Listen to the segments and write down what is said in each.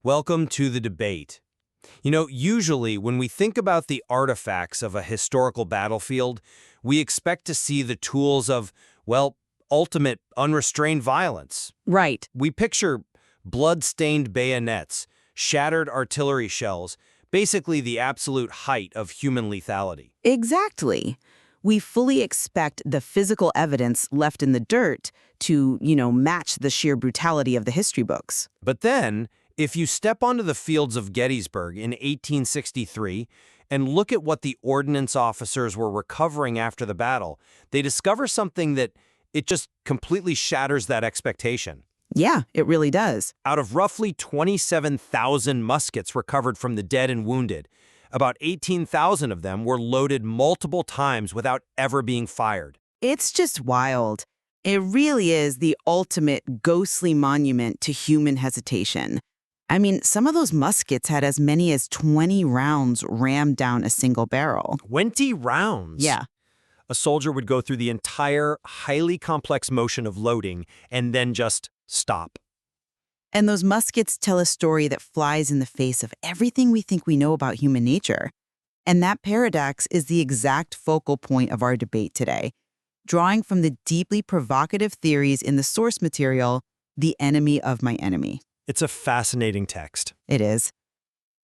Welcome to the debate. Usually when we think about the artifacts of a historical battlefield, we expect to see the tools of, well, ultimate unrestrained violence. Right. We picture blood-stained bayonets, shattered artillery shells, basically the absolute height of human lethality. Exactly. We fully expect the physical evidence left in the dirt to, match the sheer brutality of the history books. But then, if you step onto the fields of Gettysburg in 1863 and look at what the ordnance officers were recovering after the battle, they discover something that it just completely shatters that expectation. Yeah, it really does. Out of roughly 27,000 muskets recovered from the dead and wounded, about 18,000 of them were loaded multiple times without ever being fired. It's just wild. It really is the ultimate ghostly monument to human hesitation. I mean, some of those muskets had as many as 20 rounds rammed down a single barrel. 20 rounds? Yeah. A soldier would go through the entire highly complex motion of loading and then just stop. And those muskets tell a story that flies in the face of everything we think we know about human nature. And that paradox is the exact focal point of our debate today, drawing from the deeply provocative theories in the source material, The Enemy of My Enemy. It's a fascinating text. It is.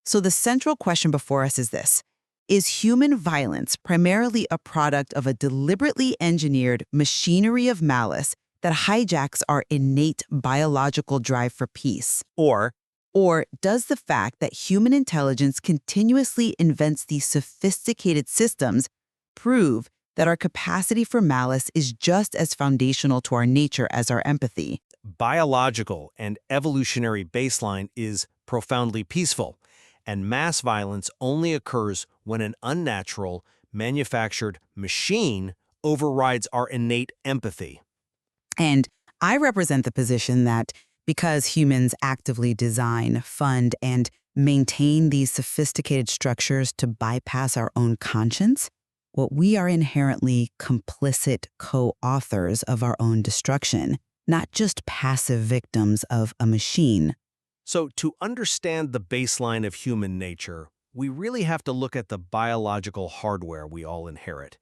So the central question before us is this. Is human violence primarily a product of a deliberately engineered machinery of malice that hijacks our innate biological drive for peace? Or does the fact that human intelligence continuously invents these sophisticated systems prove that our capacity for malice is just as foundational to our nature as our empathy? biological and evolutionary baseline is profoundly peaceful, and mass violence only occurs when an unnatural, manufactured machine overrides our innate empathy. And I represent the position that because humans actively design, fund, and maintain these sophisticated structures to bypass our own conscience, what we are inherently complicit co-authors of our own destruction, not just passive victims of a machine. So to understand the baseline of human nature, we really have to look at the biological hardware we all inherit.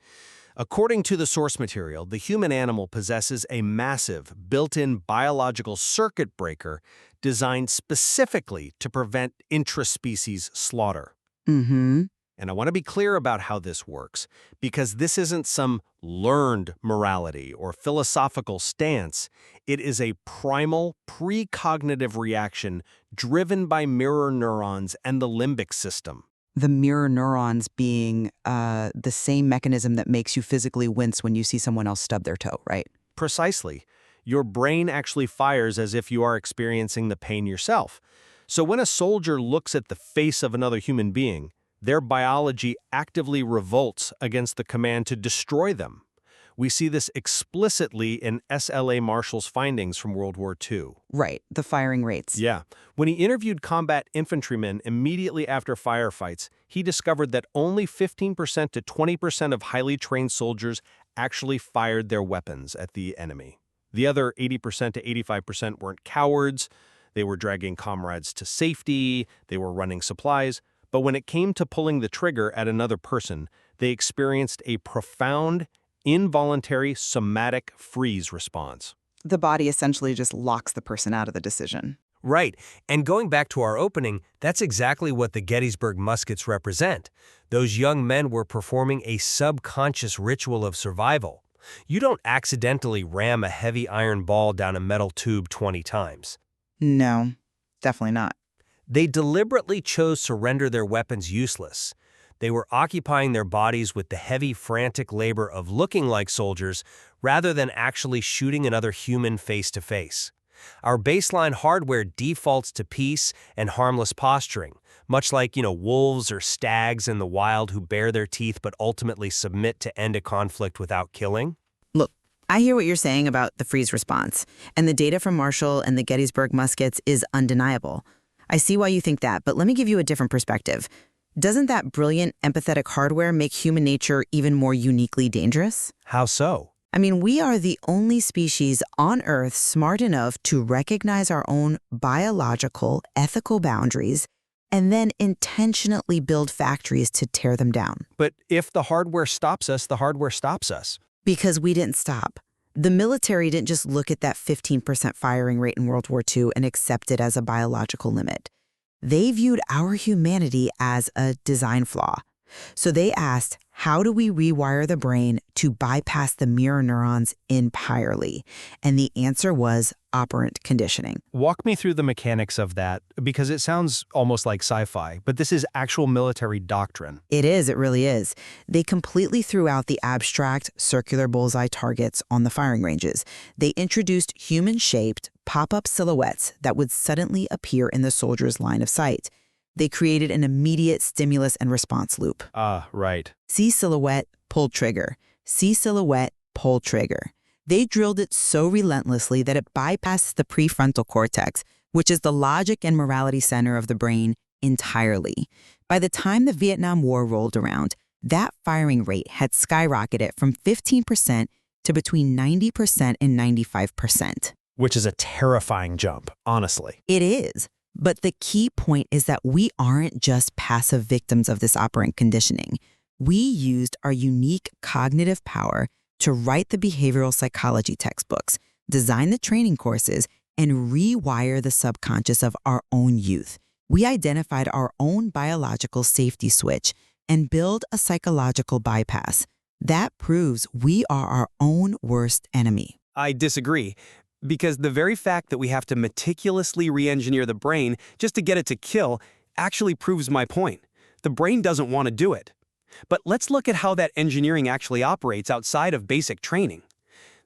According to the source material, the human animal possesses a massive, built-in biological circuit breaker designed specifically to prevent intraspecies slaughter. Mm-hmm. And I want to be clear about how this works, because this isn't some learned morality or philosophical stance. It is a primal, precognitive reaction driven by mirror neurons and the limbic system. The mirror neurons being the same mechanism that makes you physically wince when you see someone else stub their toe, right? Precisely. Your brain actually fires as if you are experiencing the pain yourself. So when a soldier looks at the face of another human being, their biology actively revolts against the command to destroy them. We see this explicitly in S.L.A. Marshall's findings from World War II. Right, the firing rates. Yeah. When he interviewed combat infantrymen immediately after firefights, he discovered that only 15% to 20% of highly trained soldiers actually fired their weapons at the enemy. The other 80% to 85% weren't cowards. They were dragging comrades to safety. They were running supplies. But when it came to pulling the trigger at another person, they experienced a profound, involuntary somatic freeze response. The body essentially just locks the person out of the decision. Right. And going back to our opening, that's exactly what the Gettysburg muskets represent. Those young men were performing a subconscious ritual of survival. You don't accidentally ram a heavy iron ball down a metal tube 20 times. No, definitely not. They deliberately chose to render their weapons useless. They were occupying their bodies with the heavy, frantic labor of looking like soldiers rather than actually shooting another human face to face. Our baseline hardware defaults to peace and harmless posturing, much like, wolves or stags in the wild who bare their teeth but ultimately submit to end a conflict without killing. Look, I hear what you're saying about the freeze response, and the data from Marshall and the Gettysburg muskets is undeniable. I see why you think that, but let me give you a different perspective. Doesn't that brilliant, empathetic hardware make human nature even more uniquely dangerous? How so? I mean, we are the only species on Earth smart enough to recognize our own biological, ethical boundaries and then intentionally build factories to tear them down. But if the hardware stops us, the hardware stops us. Because we didn't stop. The military didn't just look at that 15% firing rate in World War II and accept it as a biological limit. They viewed our humanity as a design flaw. So they asked, how do we rewire the brain to bypass the mirror neurons entirely? And the answer was operant conditioning. Walk me through the mechanics of that, because it sounds almost like sci-fi, but this is actual military doctrine. It is, it really is. They completely threw out the abstract circular bullseye targets on the firing ranges. They introduced human-shaped pop-up silhouettes that would suddenly appear in the soldier's line of sight. They created an immediate stimulus and response loop. Ah, right. See silhouette, pull trigger. See silhouette, pull trigger. They drilled it so relentlessly that it bypassed the prefrontal cortex, which is the logic and morality center of the brain, entirely. By the time the Vietnam War rolled around, that firing rate had skyrocketed from 15% to between 90% and 95%. Which is a terrifying jump, honestly. It is. But the key point is that we aren't just passive victims of this operant conditioning. We used our unique cognitive power to write the behavioral psychology textbooks, design the training courses, and rewire the subconscious of our own youth. We identified our own biological safety switch and built a psychological bypass. That proves we are our own worst enemy. I disagree. Because the very fact that we have to meticulously re-engineer the brain just to get it to kill actually proves my point. The brain doesn't want to do it. But let's look at how that engineering actually operates outside of basic training.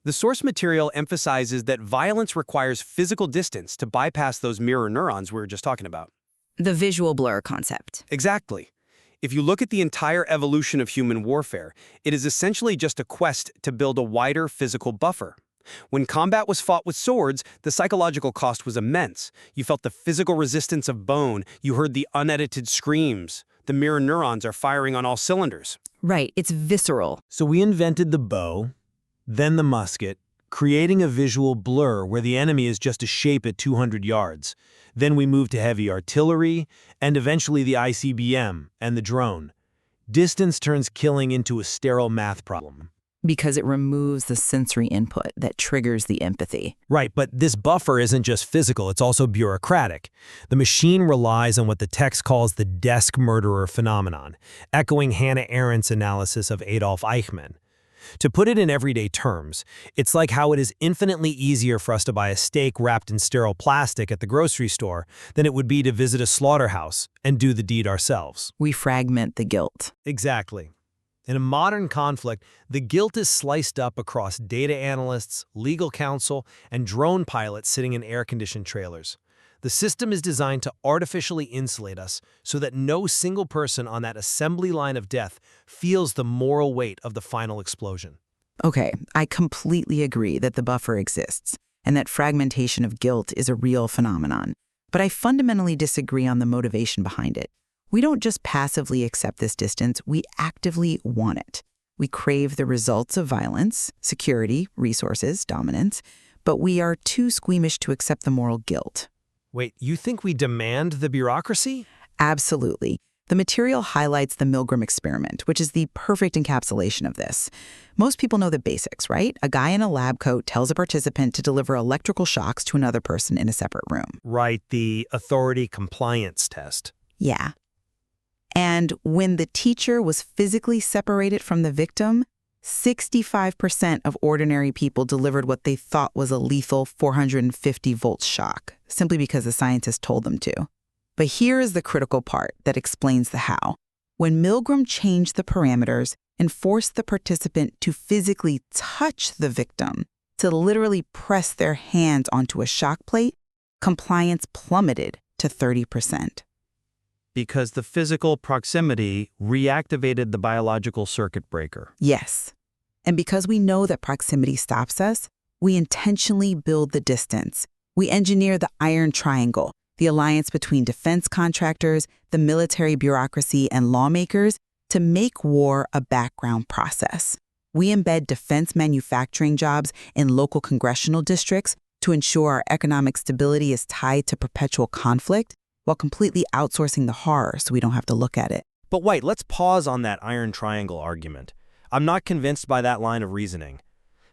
The source material emphasizes that violence requires physical distance to bypass those mirror neurons we were just talking about. The visual blur concept. Exactly. If you look at the entire evolution of human warfare, it is essentially just a quest to build a wider physical buffer. When combat was fought with swords, the psychological cost was immense. You felt the physical resistance of bone. You heard the unedited screams. The mirror neurons are firing on all cylinders. Right, it's visceral. So we invented the bow, then the musket, creating a visual blur where the enemy is just a shape at 200 yards. Then we moved to heavy artillery, and eventually the ICBM and the drone. Distance turns killing into a sterile math problem. Because it removes the sensory input that triggers the empathy. Right, but this buffer isn't just physical, it's also bureaucratic. The machine relies on what the text calls the desk murderer phenomenon, echoing Hannah Arendt's analysis of Adolf Eichmann. To put it in everyday terms, it's like how it is infinitely easier for us to buy a steak wrapped in sterile plastic at the grocery store than it would be to visit a slaughterhouse and do the deed ourselves. We fragment the guilt. Exactly. In a modern conflict, the guilt is sliced up across data analysts, legal counsel, and drone pilots sitting in air-conditioned trailers. The system is designed to artificially insulate us so that no single person on that assembly line of death feels the moral weight of the final explosion. Okay, I completely agree that the buffer exists and that fragmentation of guilt is a real phenomenon. But I fundamentally disagree on the motivation behind it. We don't just passively accept this distance, we actively want it. We crave the results of violence, security, resources, dominance, but we are too squeamish to accept the moral guilt. Wait, you think we demand the bureaucracy? Absolutely. The material highlights the Milgram experiment, which is the perfect encapsulation of this. Most people know the basics, right? A guy in a lab coat tells a participant to deliver electrical shocks to another person in a separate room. Right, the authority compliance test. Yeah. And when the teacher was physically separated from the victim, 65% of ordinary people delivered what they thought was a lethal 450-volt shock, simply because the scientist told them to. But here is the critical part that explains the how. When Milgram changed the parameters and forced the participant to physically touch the victim, to literally press their hands onto a shock plate, compliance plummeted to 30%. Because the physical proximity reactivated the biological circuit breaker. Yes. And because we know that proximity stops us, we intentionally build the distance. We engineer the iron triangle, the alliance between defense contractors, the military bureaucracy, and lawmakers to make war a background process. We embed defense manufacturing jobs in local congressional districts to ensure our economic stability is tied to perpetual conflict, while completely outsourcing the horror so we don't have to look at it. But wait, let's pause on that iron triangle argument. I'm not convinced by that line of reasoning.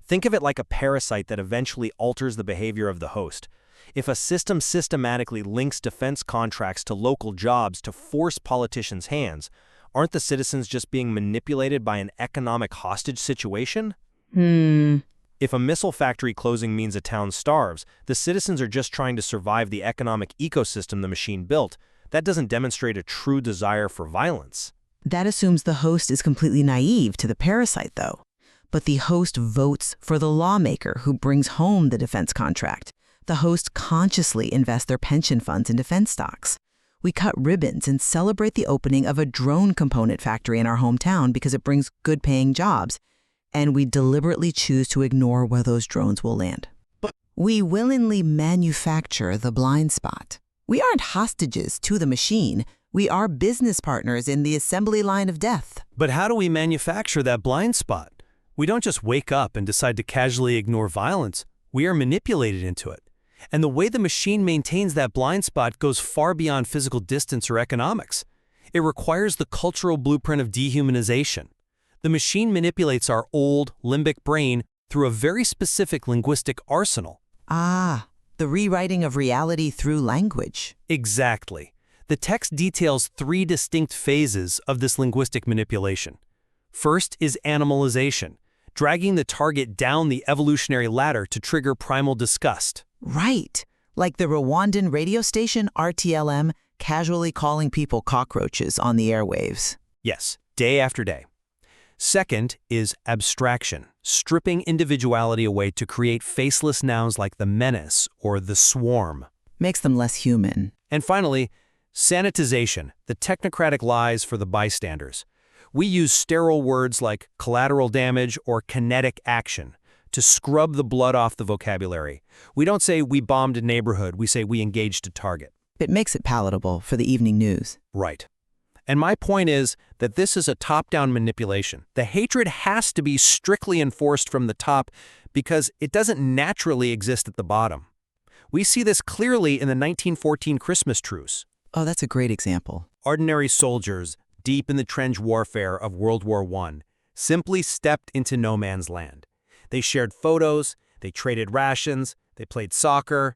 Think of it like a parasite that eventually alters the behavior of the host. If a system systematically links defense contracts to local jobs to force politicians' hands, aren't the citizens just being manipulated by an economic hostage situation? If a missile factory closing means a town starves, the citizens are just trying to survive the economic ecosystem the machine built. That doesn't demonstrate a true desire for violence. That assumes the host is completely naive to the parasite, though. But the host votes for the lawmaker who brings home the defense contract. The host consciously invests their pension funds in defense stocks. We cut ribbons and celebrate the opening of a drone component factory in our hometown because it brings good-paying jobs. And we deliberately choose to ignore where those drones will land. But we willingly manufacture the blind spot. We aren't hostages to the machine. We are business partners in the assembly line of death. But how do we manufacture that blind spot? We don't just wake up and decide to casually ignore violence. We are manipulated into it. And the way the machine maintains that blind spot goes far beyond physical distance or economics. It requires the cultural blueprint of dehumanization. The machine manipulates our old, limbic brain through a very specific linguistic arsenal. Ah, the rewriting of reality through language. Exactly. The text details 3 distinct phases of this linguistic manipulation. First is animalization, dragging the target down the evolutionary ladder to trigger primal disgust. Right. Like the Rwandan radio station RTLM casually calling people cockroaches on the airwaves. Yes, day after day. Second is abstraction, stripping individuality away to create faceless nouns like the menace or the swarm. Makes them less human. And finally, sanitization, the technocratic lies for the bystanders. We use sterile words like collateral damage or kinetic action to scrub the blood off the vocabulary. We don't say we bombed a neighborhood, we say we engaged a target. It makes it palatable for the evening news. Right. And my point is that this is a top-down manipulation. The hatred has to be strictly enforced from the top because it doesn't naturally exist at the bottom. We see this clearly in the 1914 Christmas truce. Oh, that's a great example. Ordinary soldiers, deep in the trench warfare of World War I, simply stepped into no man's land. They shared photos, they traded rations, they played soccer.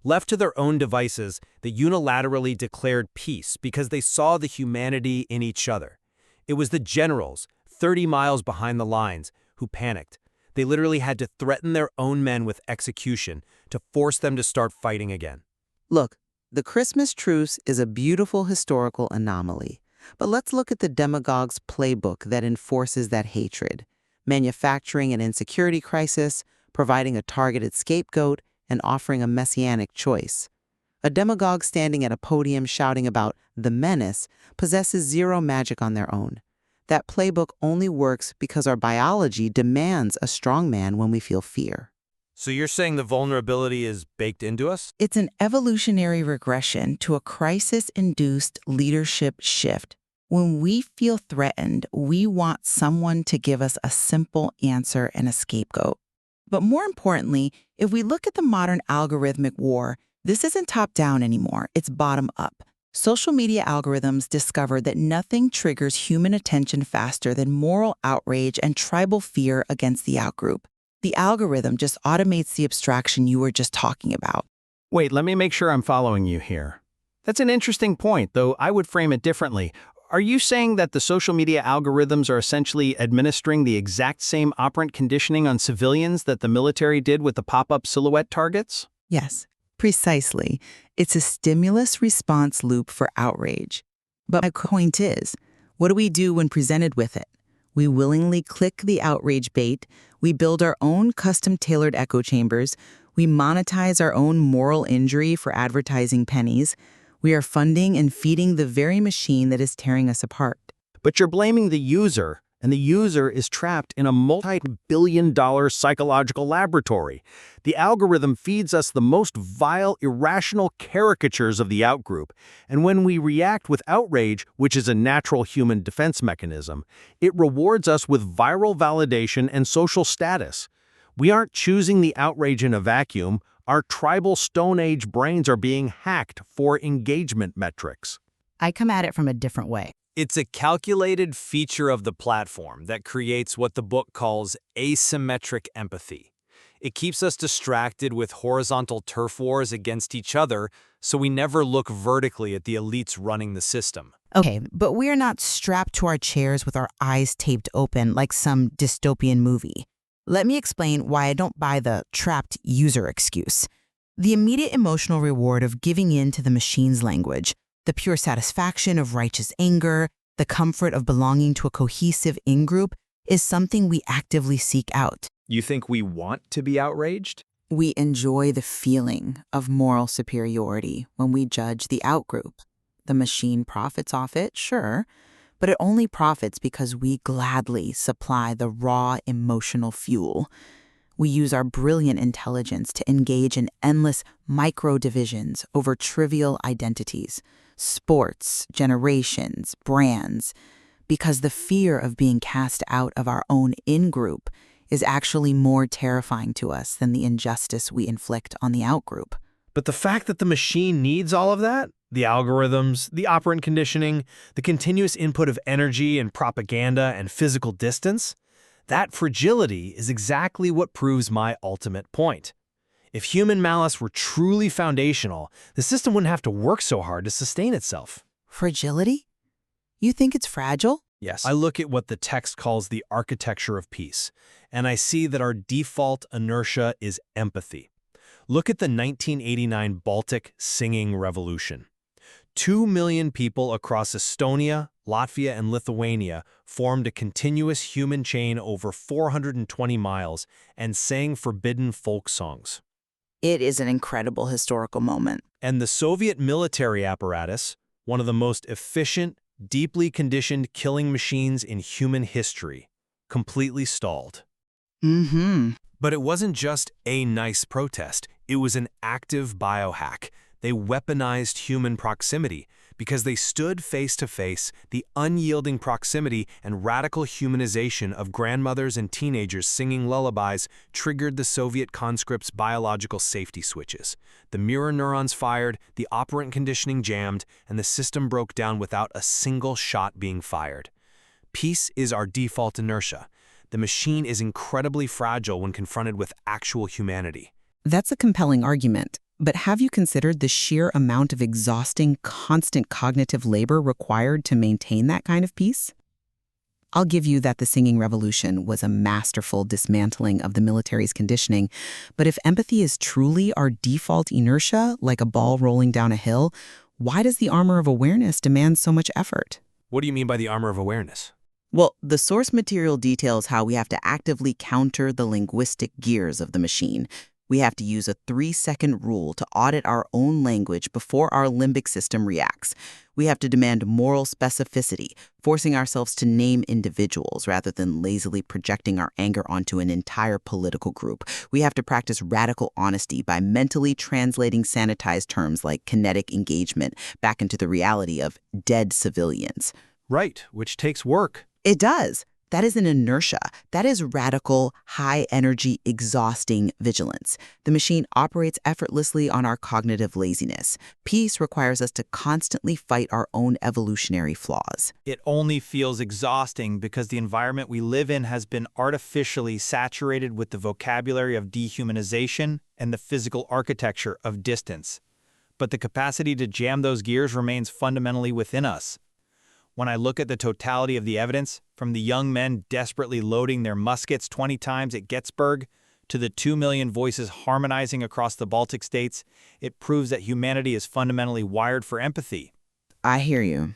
Left to their own devices, they unilaterally declared peace because they saw the humanity in each other. It was the generals, 30 miles behind the lines, who panicked. They literally had to threaten their own men with execution to force them to start fighting again. Look, the Christmas truce is a beautiful historical anomaly. But let's look at the demagogue's playbook that enforces that hatred. Manufacturing an insecurity crisis, providing a targeted scapegoat, and offering a messianic choice. A demagogue standing at a podium shouting about the menace possesses zero magic on their own. That playbook only works because our biology demands a strong man when we feel fear. So you're saying the vulnerability is baked into us? It's an evolutionary regression to a crisis-induced leadership shift. When we feel threatened, we want someone to give us a simple answer and a scapegoat. But more importantly, if we look at the modern algorithmic war, this isn't top-down anymore, it's bottom-up. Social media algorithms discover that nothing triggers human attention faster than moral outrage and tribal fear against the outgroup. The algorithm just automates the abstraction you were just talking about. Wait, let me make sure I'm following you here. That's an interesting point, though I would frame it differently. Are you saying that the social media algorithms are essentially administering the exact same operant conditioning on civilians that the military did with the pop-up silhouette targets? Yes, precisely. It's a stimulus-response loop for outrage. But my point is, what do we do when presented with it? We willingly click the outrage bait, we build our own custom-tailored echo chambers, we monetize our own moral injury for advertising pennies. We are funding and feeding the very machine that is tearing us apart. But you're blaming the user, and the user is trapped in a multi-billion-dollar psychological laboratory. The algorithm feeds us the most vile, irrational caricatures of the outgroup, and when we react with outrage, which is a natural human defense mechanism, it rewards us with viral validation and social status. We aren't choosing the outrage in a vacuum. Our tribal Stone Age brains are being hacked for engagement metrics. I come at it from a different way. It's a calculated feature of the platform that creates what the book calls asymmetric empathy. It keeps us distracted with horizontal turf wars against each other, so we never look vertically at the elites running the system. Okay, but we're not strapped to our chairs with our eyes taped open like some dystopian movie. Let me explain why I don't buy the trapped user excuse. The immediate emotional reward of giving in to the machine's language, the pure satisfaction of righteous anger, the comfort of belonging to a cohesive in-group is something we actively seek out. You think we want to be outraged? We enjoy the feeling of moral superiority when we judge the outgroup. The machine profits off it, sure, but it only profits because we gladly supply the raw emotional fuel. We use our brilliant intelligence to engage in endless micro-divisions over trivial identities, sports, generations, brands, because the fear of being cast out of our own in-group is actually more terrifying to us than the injustice we inflict on the outgroup. But the fact that the machine needs all of that, the algorithms, the operant conditioning, the continuous input of energy and propaganda and physical distance, that fragility is exactly what proves my ultimate point. If human malice were truly foundational, the system wouldn't have to work so hard to sustain itself. Fragility? You think it's fragile? Yes. I look at what the text calls the architecture of peace, and I see that our default inertia is empathy. Look at the 1989 Baltic singing revolution. 2 million people across Estonia, Latvia, and Lithuania formed a continuous human chain over 420 miles and sang forbidden folk songs. It is an incredible historical moment. And the Soviet military apparatus, one of the most efficient, deeply conditioned killing machines in human history, completely stalled. But it wasn't just a nice protest. It was an active biohack. They weaponized human proximity because they stood face to face. The unyielding proximity and radical humanization of grandmothers and teenagers singing lullabies triggered the Soviet conscripts' biological safety switches. The mirror neurons fired, the operant conditioning jammed, and the system broke down without a single shot being fired. Peace is our default inertia. The machine is incredibly fragile when confronted with actual humanity. That's a compelling argument. But have you considered the sheer amount of exhausting, constant cognitive labor required to maintain that kind of peace? I'll give you that the singing revolution was a masterful dismantling of the military's conditioning, but if empathy is truly our default inertia, like a ball rolling down a hill, why does the armor of awareness demand so much effort? What do you mean by the armor of awareness? Well, the source material details how we have to actively counter the linguistic gears of the machine. We have to use a 3-second rule to audit our own language before our limbic system reacts. We have to demand moral specificity, forcing ourselves to name individuals rather than lazily projecting our anger onto an entire political group. We have to practice radical honesty by mentally translating sanitized terms like kinetic engagement back into the reality of dead civilians. Right, which takes work. It does. That is an inertia. That is radical, high-energy, exhausting vigilance. The machine operates effortlessly on our cognitive laziness. Peace requires us to constantly fight our own evolutionary flaws. It only feels exhausting because the environment we live in has been artificially saturated with the vocabulary of dehumanization and the physical architecture of distance. But the capacity to jam those gears remains fundamentally within us. When I look at the totality of the evidence, from the young men desperately loading their muskets 20 times at Gettysburg to the 2 million voices harmonizing across the Baltic states, it proves that humanity is fundamentally wired for empathy. I hear you.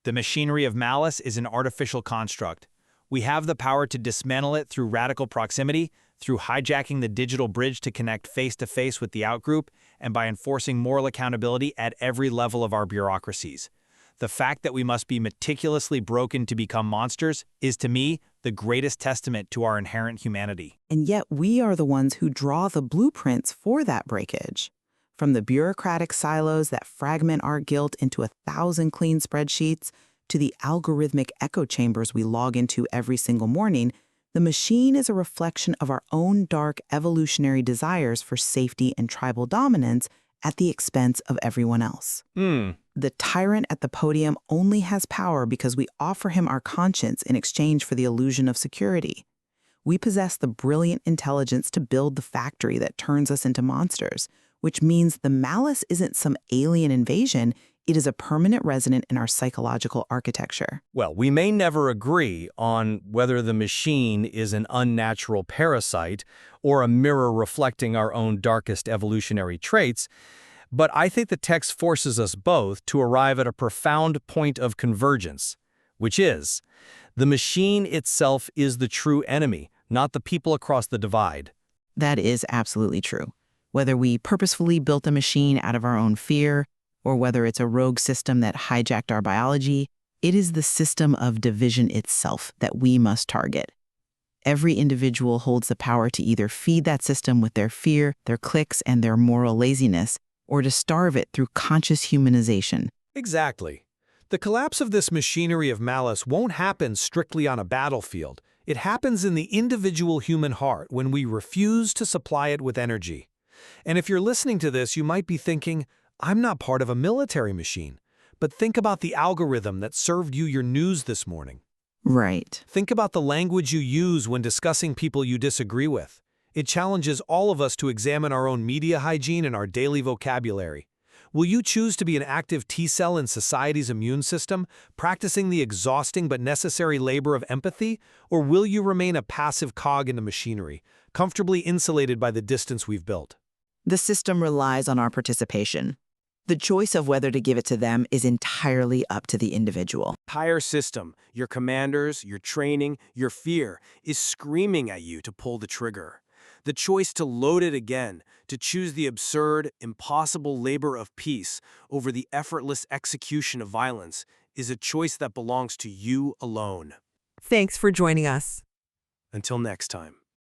The machinery of malice is an artificial construct. We have the power to dismantle it through radical proximity, through hijacking the digital bridge to connect face-to-face with the outgroup, and by enforcing moral accountability at every level of our bureaucracies. The fact that we must be meticulously broken to become monsters is, to me, the greatest testament to our inherent humanity. And yet we are the ones who draw the blueprints for that breakage. From the bureaucratic silos that fragment our guilt into 1,000 clean spreadsheets to the algorithmic echo chambers we log into every single morning, the machine is a reflection of our own dark evolutionary desires for safety and tribal dominance at the expense of everyone else. The tyrant at the podium only has power because we offer him our conscience in exchange for the illusion of security. We possess the brilliant intelligence to build the factory that turns us into monsters, which means the malice isn't some alien invasion, it is a permanent resident in our psychological architecture. Well, we may never agree on whether the machine is an unnatural parasite or a mirror reflecting our own darkest evolutionary traits, but I think the text forces us both to arrive at a profound point of convergence, which is, the machine itself is the true enemy, not the people across the divide. That is absolutely true. Whether we purposefully built a machine out of our own fear, or whether it's a rogue system that hijacked our biology, it is the system of division itself that we must target. Every individual holds the power to either feed that system with their fear, their clicks, and their moral laziness, or to starve it through conscious humanization. Exactly. The collapse of this machinery of malice won't happen strictly on a battlefield. It happens in the individual human heart when we refuse to supply it with energy. And if you're listening to this, you might be thinking, I'm not part of a military machine. But think about the algorithm that served you your news this morning. Right. Think about the language you use when discussing people you disagree with. It challenges all of us to examine our own media hygiene and our daily vocabulary. Will you choose to be an active T-cell in society's immune system, practicing the exhausting but necessary labor of empathy? Or will you remain a passive cog in the machinery, comfortably insulated by the distance we've built? The system relies on our participation. The choice of whether to give it to them is entirely up to the individual. Entire system, your commanders, your training, your fear, is screaming at you to pull the trigger. The choice to load it again, to choose the absurd, impossible labor of peace over the effortless execution of violence, is a choice that belongs to you alone. Thanks for joining us. Until next time.